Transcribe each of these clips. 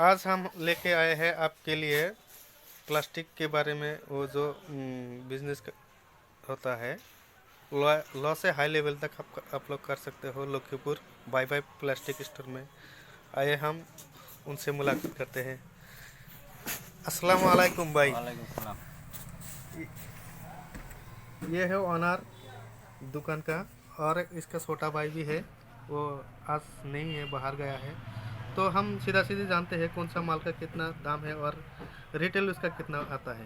आज हम लेके आए हैं आपके लिए प्लास्टिक के बारे में। वो जो बिजनेस होता है, लॉ से हाई लेवल तक आप लोग कर सकते हो। Lakhimpur bye bye plastic store में आए, हम उनसे मुलाकात करते हैं। अस्सलाम वालेकुम भाई। वालेकुम सलाम। ये है ओनर दुकान का, और इसका छोटा भाई भी है, वो आज नहीं है, बाहर गया है। तो हम सीधा सीधे जानते हैं कौन सा माल का कितना दाम है और रिटेल उसका कितना आता है।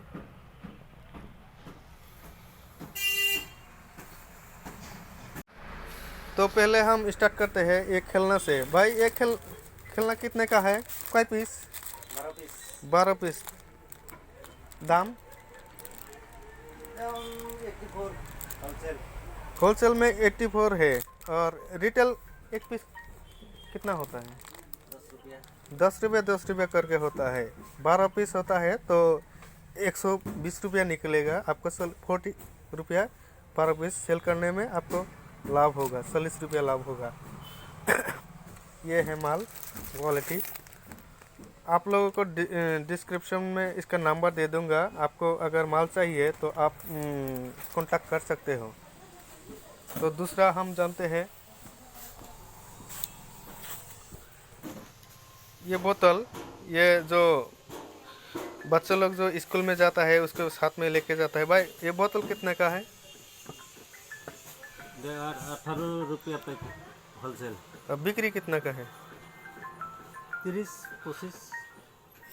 तो पहले हम स्टार्ट करते हैं एक खेलना से। भाई एक खेलना कितने का है? कोई पीस? 12 पीस। 12 पीस। दाम? 84 होलसेल। होलसेल में 84 है, और रिटेल एक पीस कितना होता है? 10 रुपया। 10 रुपया 10 रुपया करके होता है। 12 पीस होता है तो 120 रुपया निकलेगा आपको। 40 रुपया 12 पीस सेल करने में आपको लाभ होगा, 40 रुपया लाभ होगा। ये है माल क्वालिटी। आप लोगों को डिस्क्रिप्शन में इसका नंबर दे दूंगा। आपको अगर माल चाहिए तो आप कांटेक्ट कर सकते हो। तो दूसरा हम जानते हैं, ये बोतल, ये जो बच्चे लोग जो स्कूल में जाता है उसके साथ में लेके जाता है। भाई ये बोतल कितने का है? 18 रुपया पैकेट होलसेल। अब बिक्री कितना का है? 30-25।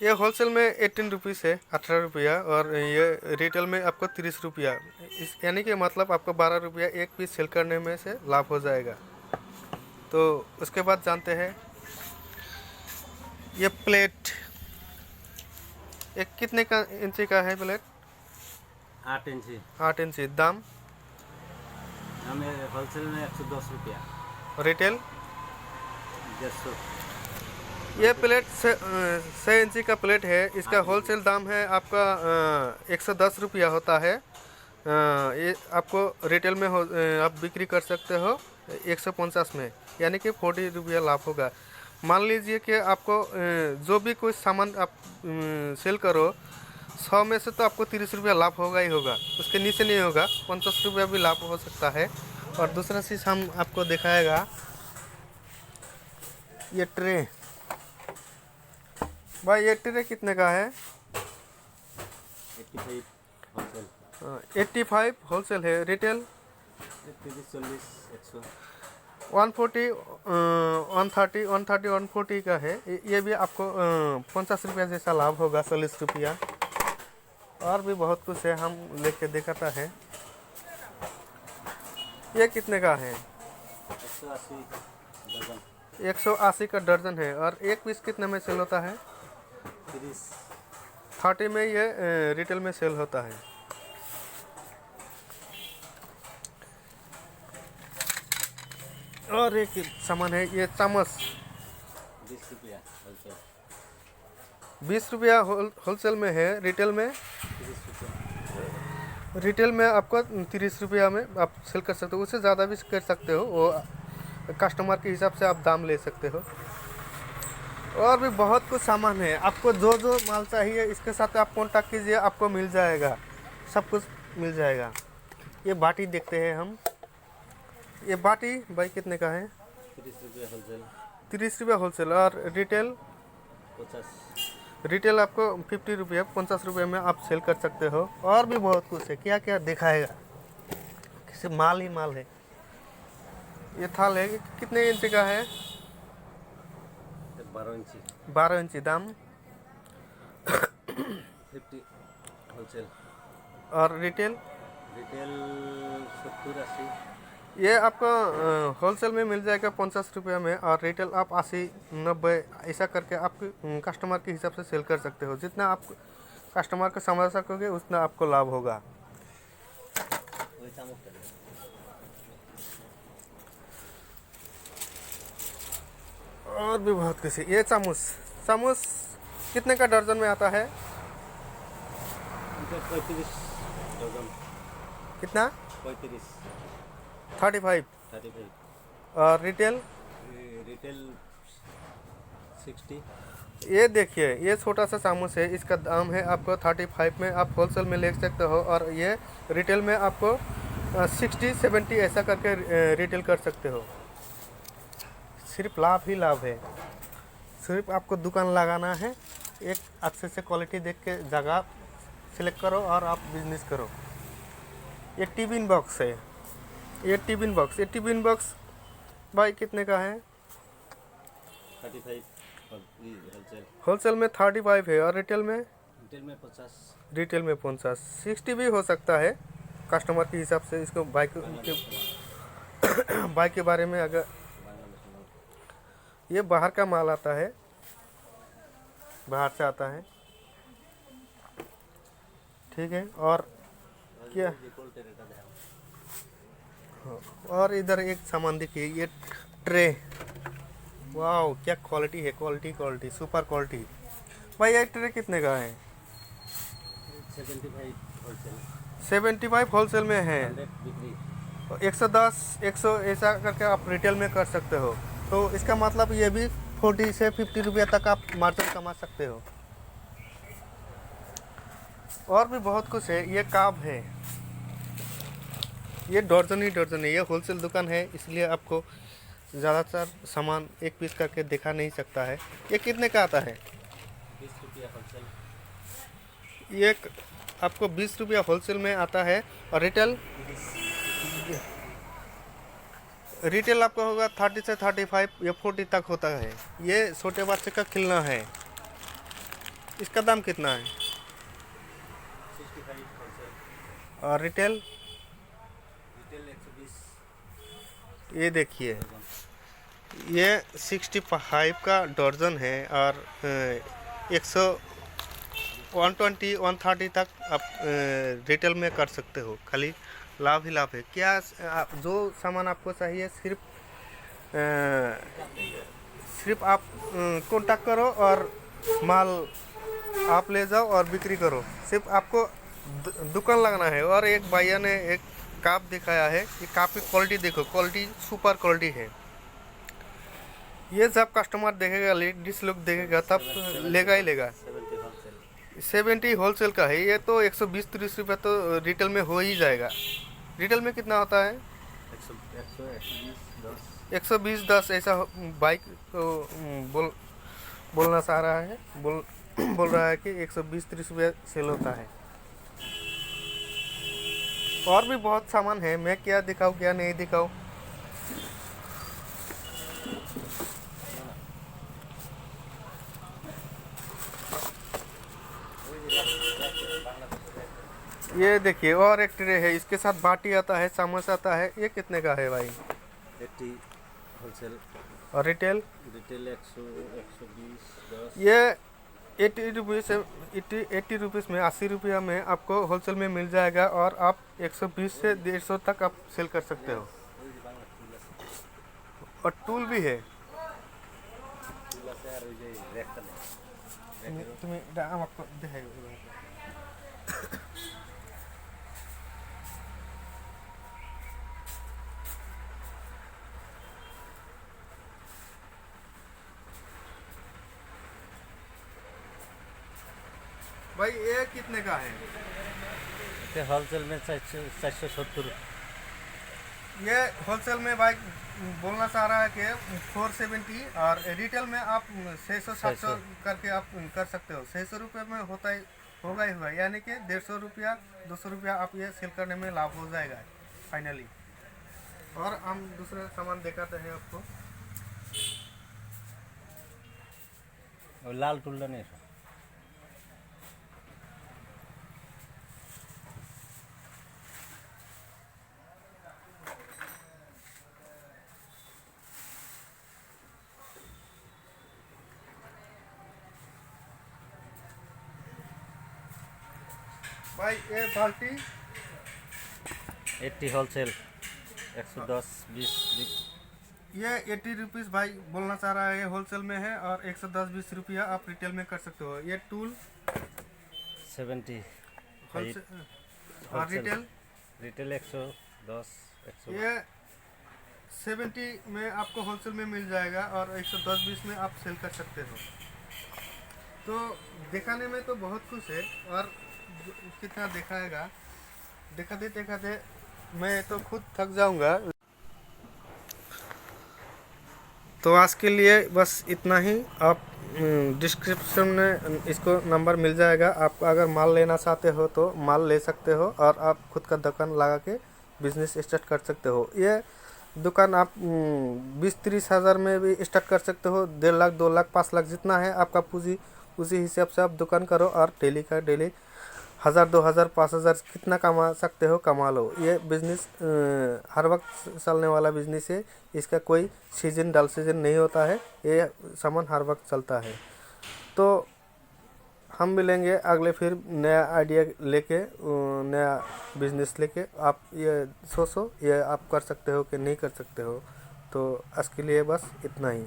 ये होलसेल में 18 रुपीज़ है, 18 रुपया, और ये रिटेल में आपको 30 रुपया। इस यानी कि मतलब आपको 12 रुपया एक पीस सेल करने में से लाभ हो जाएगा। तो उसके बाद जानते हैं, ये प्लेट एक कितने का इंची का है प्लेट? 8 इंची। 8 इंची। दाम? हमें होलसेल में 110 रुपया। रिटेल? 150। ये प्लेट 6 इंची का प्लेट है। इसका होलसेल दाम है आपका 110 रुपया होता है। ये आपको रिटेल में आप बिक्री कर सकते हो 150 में, यानी कि 40 रुपया लाभ होगा। मान लीजिए कि आपको जो भी कोई सामान आप सेल करो, 100 में से तो आपको 30 रुपया लाभ होगा ही होगा, उसके नीचे नहीं होगा। 50 रुपया भी लाभ हो सकता है। और दूसरा चीज़ हम आपको दिखाएगा, ये ट्रे। भाई ये ट्रे कितने का है? 85 होलसेल। 85 होलसेल है। रिटेल? 30-40 100। 140 130 130 140 का है। ये भी आपको 50 रुपया जैसा लाभ होगा, 40 रुपया। और भी बहुत कुछ है, हम लेके दिखाता है। ये कितने का है? 180 दर्जन। 180 का दर्जन है। और एक पीस कितने में सेल होता है? 30 में ये रिटेल में सेल होता है। और एक सामान है, ये चम्मच। 20 रुपया होलसेल। 20 रुपया होलसेल में है। रिटेल में? 30 रुपया। रिटेल में आपको 30 रुपया में आप सेल कर सकते हो। उससे ज़्यादा भी कर सकते हो, वो कस्टमर के हिसाब से आप दाम ले सकते हो। और भी बहुत कुछ सामान है। आपको जो जो माल चाहिए इसके साथ आप कांटेक्ट कीजिए, आपको मिल जाएगा, सब कुछ मिल जाएगा। ये बाटी देखते हैं हम। ये बाटी भाई कितने का है? 30 रुपया होलसेल। 30 रुपया होलसेल। और रिटेल? 50। रिटेल आपको 50 रुपया 50 रुपये में आप सेल कर सकते हो। और भी बहुत कुछ है, क्या क्या दिखाएगा, किसी माल ही माल है। ये थाल है, कितने इंच का है? 12 इंची। 12 इंची। दाम? 50 होलसेल। और रिटेल? रिटेल 70-80। ये आपको होलसेल में मिल जाएगा 50 रुपया में, और रिटेल आप 80-90 ऐसा करके आप कस्टमर के हिसाब से सेल कर सकते हो। जितना आप कस्टमर को समझ सकोगे उतना आपको लाभ होगा। और भी बहुत कुछ है। ये चामच, चामच कितने का दर्जन में आता है? 35 दर्जन। कितना? 35। 35। 35। और रिटेल? रिटेल 60। ये देखिए, ये छोटा सा चामच है, इसका दाम है आपको 35 में, आप होलसेल में ले सकते हो। और ये रिटेल में आपको 60-70 ऐसा करके रिटेल कर सकते हो। सिर्फ लाभ ही लाभ है। सिर्फ आपको दुकान लगाना है, एक अच्छे से क्वालिटी देख के जगह सिलेक्ट करो और आप बिजनेस करो। ये टिफिन बॉक्स है, ये टिफिन बॉक्स भाई कितने का है? 35 होलसेल। होलसेल में 35 है और रिटेल में? रिटेल में 50। रिटेल में 50, 60 भी हो सकता है कस्टमर के हिसाब से। इसको बाइक के बाइक के बारे में अगर, ये बाहर का माल आता है, बाहर से आता है, ठीक है। और क्या, और इधर एक सामान देखिए, ये ट्रे, वाह क्या क्वालिटी है, क्वालिटी सुपर क्वालिटी। भाई ये ट्रे कितने का है? 75 होलसेल। 75 होलसेल में है। 100 बिक्री। 110, 100 ऐसा करके आप रिटेल में कर सकते हो। तो इसका मतलब ये भी 40 से 50 रुपया तक आप मार्जिन कमा सकते हो। और भी बहुत कुछ है। ये काब है, ये दर्जन है। ये होलसेल दुकान है, इसलिए आपको ज़्यादातर सामान एक पीस करके दिखा नहीं सकता है। ये कितने का आता है? 20 रुपया होलसेल। ये आपको 20 रुपया होलसेल में आता है। और रिटेल आपका होगा 30 से 35 या 40 तक होता है। ये छोटे बच्चे का खिलौना है, इसका दाम कितना है? 65 होलसेल। और रिटेल? रिटेल 120। ये देखिए, ये 65 का दर्जन है और 120, 130 तक आप रिटेल में कर सकते हो। खाली लाभ ही लाभ है। क्या जो सामान आपको चाहिए, सिर्फ आप कांटेक्ट करो और माल आप ले जाओ और बिक्री करो। सिर्फ आपको दुकान लगाना है। और एक भैया ने एक काप दिखाया है, ये काप की क्वालिटी देखो, क्वालिटी सुपर क्वालिटी है। ये जब कस्टमर देखेगा, लेडीज लोग देखेगा, तब लेगा ही लेगा। 70 होलसेल। 70 होलसेल का है। ये तो 120-130 रुपये तो रिटेल में हो ही जाएगा। रिटेल में कितना होता है? 120-10 ऐसा बाइक तो बोलना चाह रहा है, बोल रहा है कि 120-30 रुपये सेल होता है। और भी बहुत सामान है, मैं क्या दिखाऊं क्या नहीं दिखाऊं। ये देखिए, और एक ट्रे है, इसके साथ बाटी आता है, चम्मच आता है। ये कितने का है भाई? 80 होलसेल। और रिटेल? रिटेल 100, 120, 10। ये 80 रुपीज़, 80 रुपीज़ में, 80 रुपया में आपको होलसेल में मिल जाएगा। और आप 120 से 150 तक आप सेल कर सकते हो। और टूल भी है। आपको भाई ये कितने का है? होलसेल में 470। ये होलसेल में भाई बोलना चाह रहा है कि 470। और रिटेल में आप 600-700 करके आप कर सकते हो। 600 रुपये में होगा ही होगा, यानी कि 150 रुपया 200 रुपया आप ये सेल करने में लाभ हो जाएगा फाइनली। और हम दूसरा सामान दिखाते हैं आपको। और लाल टुल्ला नहीं है। भाई ये बाल्टी 80 होलसेल। 110, 20। ये 80 रुपीज़ भाई बोलना चाह रहा है, ये होलसेल में है। और 110-20 रुपया आप रिटेल में कर सकते हो। ये टूल 70 होलसेल और रिटेल? रिटेल 110, 100। ये 70 में आपको होलसेल में मिल जाएगा और 110-20 में आप सेल कर सकते हो। तो दिखाने में तो बहुत कुछ है और कितना दिखाएगा, दिखाते दिखाते मैं तो खुद थक जाऊंगा। तो आज के लिए बस इतना ही। आप डिस्क्रिप्शन में इसको नंबर मिल जाएगा। आप अगर माल लेना चाहते हो तो माल ले सकते हो और आप खुद का दुकान लगा के बिजनेस स्टार्ट कर सकते हो। ये दुकान आप 20-30 हज़ार में भी स्टार्ट कर सकते हो। 1.5 लाख 2 लाख 5 लाख जितना है आपका पूंजी, उसी हिसाब से आप दुकान करो और डेली का डेली 1000 2000 5000 कितना कमा सकते हो कमा लो। ये बिज़नेस हर वक्त चलने वाला बिज़नेस है। इसका कोई सीजन डल सीजन नहीं होता है, ये सामान हर वक्त चलता है। तो हम मिलेंगे अगले फिर नया आइडिया लेके, नया बिज़नेस लेके। आप ये सोचो ये आप कर सकते हो कि नहीं कर सकते हो। तो आज के लिए बस इतना ही।